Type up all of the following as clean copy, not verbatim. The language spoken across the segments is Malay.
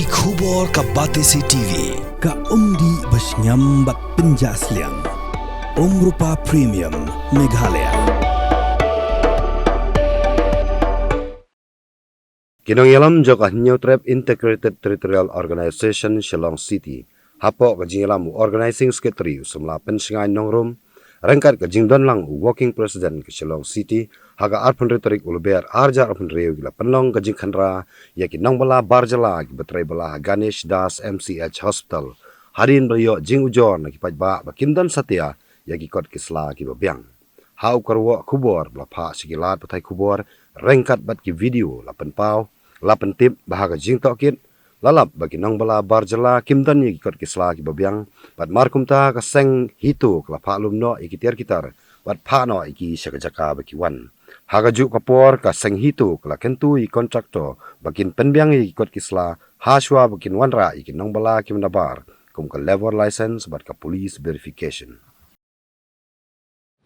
Ki khubor ka Batesi TV ka umdi basnyam bat penjaslian. Rupa Premium Meghalaya. Kinong yalam jok New Trap Integrated Territorial Organization Shillong City. Hapo kajing yalam organizing secretary sumla pensingai nongrum. Rengkat kajing don lang working president ke Shillong City. Haga arpun retorik uluber arja arpun reu gila penlong kajing khandra. Yaki nong bala barjala ki betrai bala Ganesh Das MCH Hospital. Harin beriyo jing ujon ki pajba bakindon satya yaki kot kisla ki babiang. Hau karwo kubor bla pha sigilat patai kubor. Rengkat bat ki video lapen pau. Lapen tip bahaga jing tokit. Lalap bagi nong bala barjala kimdan yi kot kisla ki babiang. Bat markum ta ka seng hitu kla pha lumno iki tiar kitar. Bat pha no iki sakajaka baki wan. Haga juk kapor ka seng hitu kla kentu i kontraktor bakin penbiang yi kot kisla. Haswa bakin wanra iki nong bala kim nabar. Kum ka level license bat ka police verification.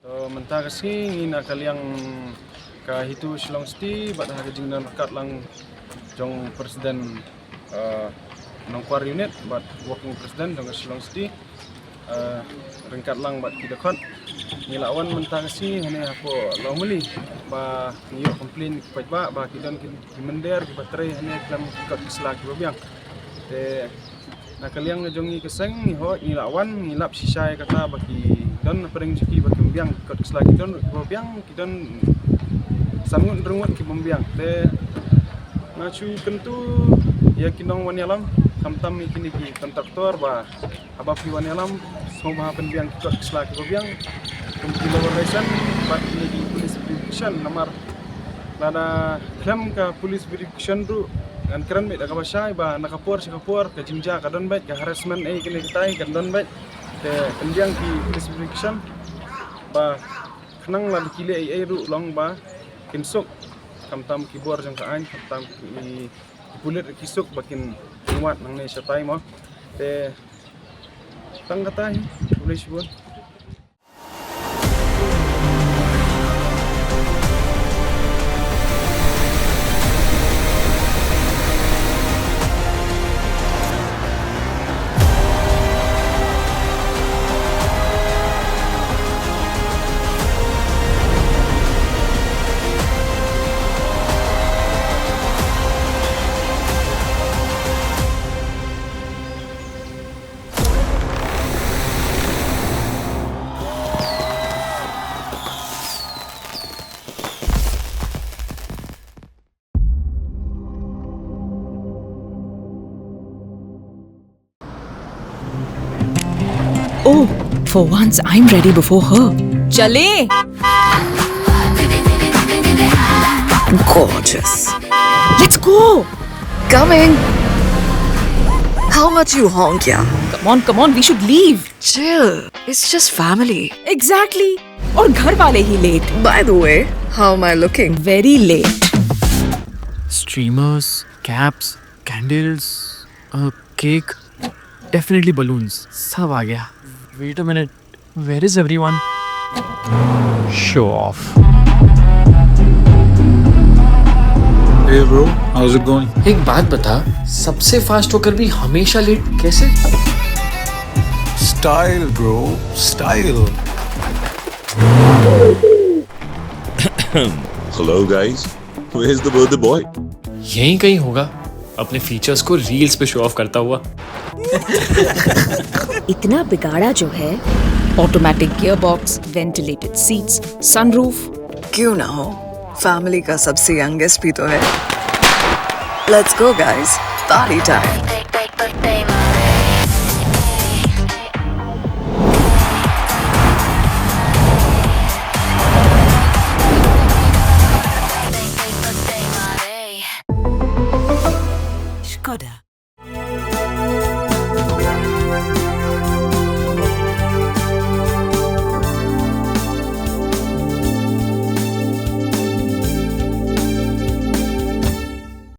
So mentah kasi ngina kaliang ka hitu Shillong City bat haga jingdan kat lang jong presiden nongkwar unit bat working president jong Shillong City rengkat lang bat kita kot ngilawan mentah kasi hene apo normally ba ngiyo complain pat ba kita mender ki batrai hene klam kot kisla ki babiang te na kaliang jong keseng ni ho ngilawan ngilap sisai kata baki don pereng jiki baki biang kot kisla ki don babiang kita sangun rengut ki babiang te ngacu kentu ya kinong wanyalam tam kini ki kontraktor ba abapi wanyalam semua penbiang kot kisla ki babiang kumpulan organization bat ini di police verification nomor lada klaim ka police verification tu dan keren bet ka basai ba nakapor ka jimja ka don bet ka harassment kini kitai ka don bet te penbiang ki police verification ba kenang la dikile ru long ba kinsuk tam kibor jang ka an tam ki bulet kisuk bakin kuat nang ne satai mo te tang katai boleh sebut. Oh, for once I'm ready before her. Chale! Gorgeous. Let's go! Coming. How much you honk, yeah? Come on, we should leave. Chill. It's just family. Exactly. और घर वाले ही late. By the way, how am I looking? Very late. Streamers, caps, candles, a cake, definitely balloons. सब आ गया. Wait a minute. Where is everyone? Show off. Hey bro, how's it going? एक बात बता, सबसे फास्ट होकर भी हमेशा लेट कैसे? Style bro, style. Hello guys, where's the birthday boy? यहीं कहीं होगा. अपने फीचर्स को रील्स पे शो ऑफ करता हुआ. इतना बिगाड़ा जो है. Automatic gearbox, ventilated seats, sunroof. क्यों ना हो? Family का सबसे youngest भी तो है. Let's go guys. Party time.